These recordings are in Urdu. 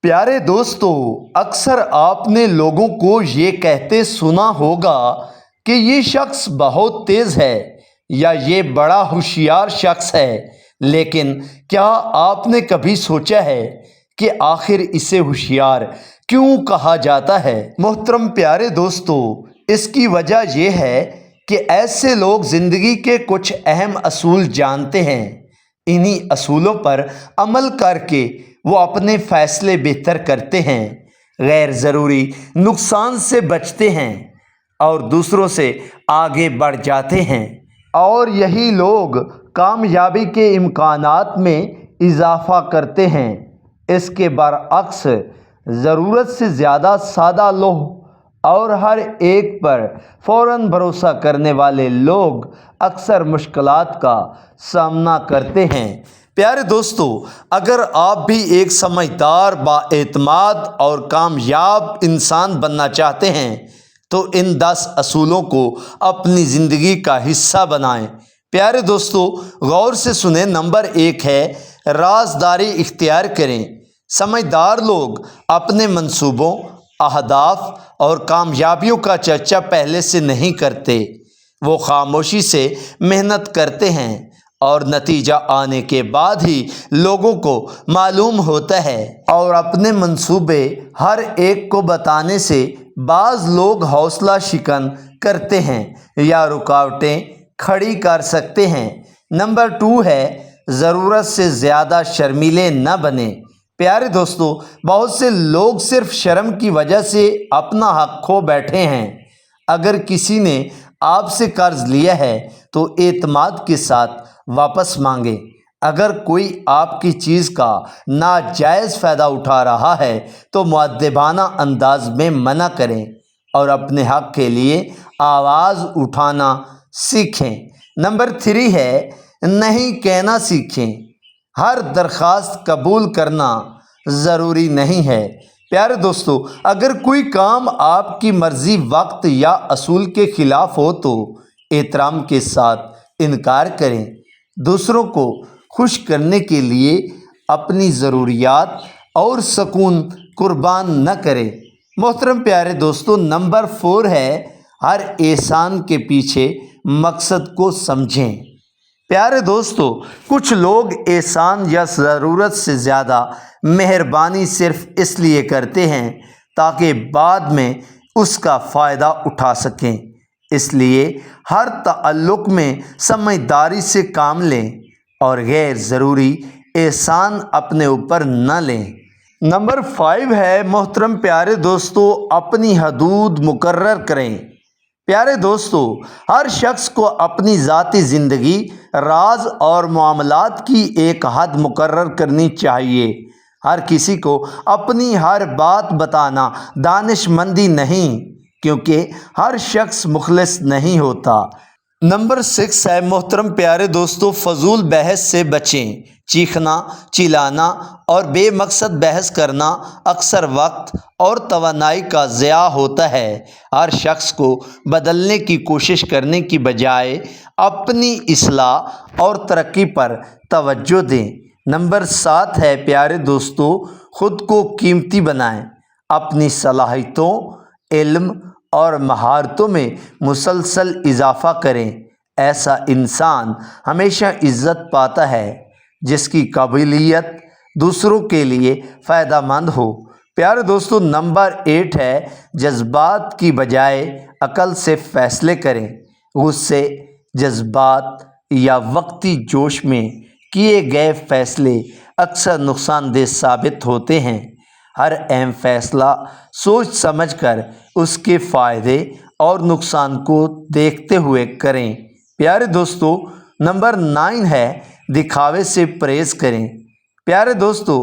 پیارے دوستو، اکثر آپ نے لوگوں کو یہ کہتے سنا ہوگا کہ یہ شخص بہت تیز ہے یا یہ بڑا ہوشیار شخص ہے، لیکن کیا آپ نے کبھی سوچا ہے کہ آخر اسے ہوشیار کیوں کہا جاتا ہے؟ محترم پیارے دوستو، اس کی وجہ یہ ہے کہ ایسے لوگ زندگی کے کچھ اہم اصول جانتے ہیں۔ انہی اصولوں پر عمل کر کے وہ اپنے فیصلے بہتر کرتے ہیں، غیر ضروری نقصان سے بچتے ہیں اور دوسروں سے آگے بڑھ جاتے ہیں، اور یہی لوگ کامیابی کے امکانات میں اضافہ کرتے ہیں۔ اس کے برعکس ضرورت سے زیادہ سادہ لوح اور ہر ایک پر فوراً بھروسہ کرنے والے لوگ اکثر مشکلات کا سامنا کرتے ہیں۔ پیارے دوستو، اگر آپ بھی ایک سمجھدار، بااعتماد اور کامیاب انسان بننا چاہتے ہیں تو ان 10 اصولوں کو اپنی زندگی کا حصہ بنائیں۔ پیارے دوستو، غور سے سنیں۔ نمبر 1 ہے رازداری اختیار کریں۔ سمجھدار لوگ اپنے منصوبوں، اہداف اور کامیابیوں کا چرچا پہلے سے نہیں کرتے۔ وہ خاموشی سے محنت کرتے ہیں اور نتیجہ آنے کے بعد ہی لوگوں کو معلوم ہوتا ہے، اور اپنے منصوبے ہر ایک کو بتانے سے بعض لوگ حوصلہ شکن کرتے ہیں یا رکاوٹیں کھڑی کر سکتے ہیں۔ نمبر 2 ہے ضرورت سے زیادہ شرمیلے نہ بنیں۔ پیارے دوستو، بہت سے لوگ صرف شرم کی وجہ سے اپنا حق کھو بیٹھے ہیں۔ اگر کسی نے آپ سے قرض لیا ہے تو اعتماد کے ساتھ واپس مانگیں۔ اگر کوئی آپ کی چیز کا ناجائز فائدہ اٹھا رہا ہے تو مؤدبانہ انداز میں منع کریں اور اپنے حق کے لیے آواز اٹھانا سیکھیں۔ نمبر 3 ہے نہیں کہنا سیکھیں۔ ہر درخواست قبول کرنا ضروری نہیں ہے۔ پیارے دوستو، اگر کوئی کام آپ کی مرضی، وقت یا اصول کے خلاف ہو تو احترام کے ساتھ انکار کریں۔ دوسروں کو خوش کرنے کے لیے اپنی ضروریات اور سکون قربان نہ کریں۔ محترم پیارے دوستو، نمبر 4 ہے ہر احسان کے پیچھے مقصد کو سمجھیں۔ پیارے دوستو، کچھ لوگ احسان یا ضرورت سے زیادہ مہربانی صرف اس لیے کرتے ہیں تاکہ بعد میں اس کا فائدہ اٹھا سکیں۔ اس لیے ہر تعلق میں سمجھداری سے کام لیں اور غیر ضروری احسان اپنے اوپر نہ لیں۔ نمبر 5 ہے محترم پیارے دوستو اپنی حدود مقرر کریں۔ پیارے دوستو، ہر شخص کو اپنی ذاتی زندگی، راز اور معاملات کی ایک حد مقرر کرنی چاہیے۔ ہر کسی کو اپنی ہر بات بتانا دانش مندی نہیں، کیونکہ ہر شخص مخلص نہیں ہوتا۔ نمبر 6 ہے محترم پیارے دوستو فضول بحث سے بچیں۔ چیخنا، چلانا اور بے مقصد بحث کرنا اکثر وقت اور توانائی کا ضیاع ہوتا ہے۔ ہر شخص کو بدلنے کی کوشش کرنے کی بجائے اپنی اصلاح اور ترقی پر توجہ دیں۔ نمبر 7 ہے پیارے دوستو خود کو قیمتی بنائیں۔ اپنی صلاحیتوں، علم اور مہارتوں میں مسلسل اضافہ کریں۔ ایسا انسان ہمیشہ عزت پاتا ہے جس کی قابلیت دوسروں کے لیے فائدہ مند ہو۔ پیارے دوستو، نمبر 8 ہے جذبات کی بجائے عقل سے فیصلے کریں۔ غصے، جذبات یا وقتی جوش میں کیے گئے فیصلے اکثر نقصان دہ ثابت ہوتے ہیں۔ ہر اہم فیصلہ سوچ سمجھ کر اس کے فائدے اور نقصان کو دیکھتے ہوئے کریں۔ پیارے دوستو، نمبر 9 ہے دکھاوے سے پرہیز کریں۔ پیارے دوستو،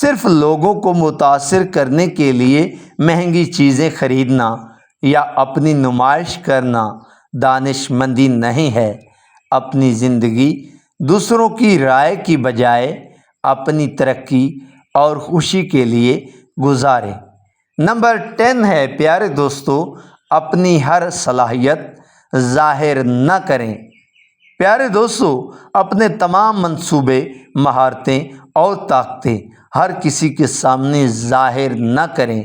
صرف لوگوں کو متاثر کرنے کے لیے مہنگی چیزیں خریدنا یا اپنی نمائش کرنا دانش مندی نہیں ہے۔ اپنی زندگی دوسروں کی رائے کی بجائے اپنی ترقی اور خوشی کے لیے گزاریں۔ نمبر 10 ہے پیارے دوستو اپنی ہر صلاحیت ظاہر نہ کریں۔ پیارے دوستو، اپنے تمام منصوبے، مہارتیں اور طاقتیں ہر کسی کے سامنے ظاہر نہ کریں،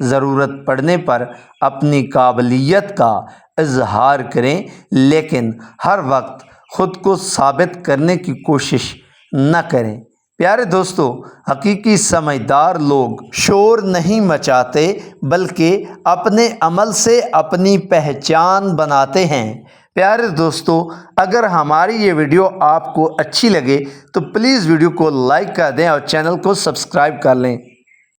ضرورت پڑنے پر اپنی قابلیت کا اظہار کریں، لیکن ہر وقت خود کو ثابت کرنے کی کوشش نہ کریں۔ پیارے دوستو، حقیقی سمجھدار لوگ شور نہیں مچاتے بلکہ اپنے عمل سے اپنی پہچان بناتے ہیں۔ پیارے دوستو، اگر ہماری یہ ویڈیو آپ کو اچھی لگے تو پلیز ویڈیو کو لائک کر دیں اور چینل کو سبسکرائب کر لیں۔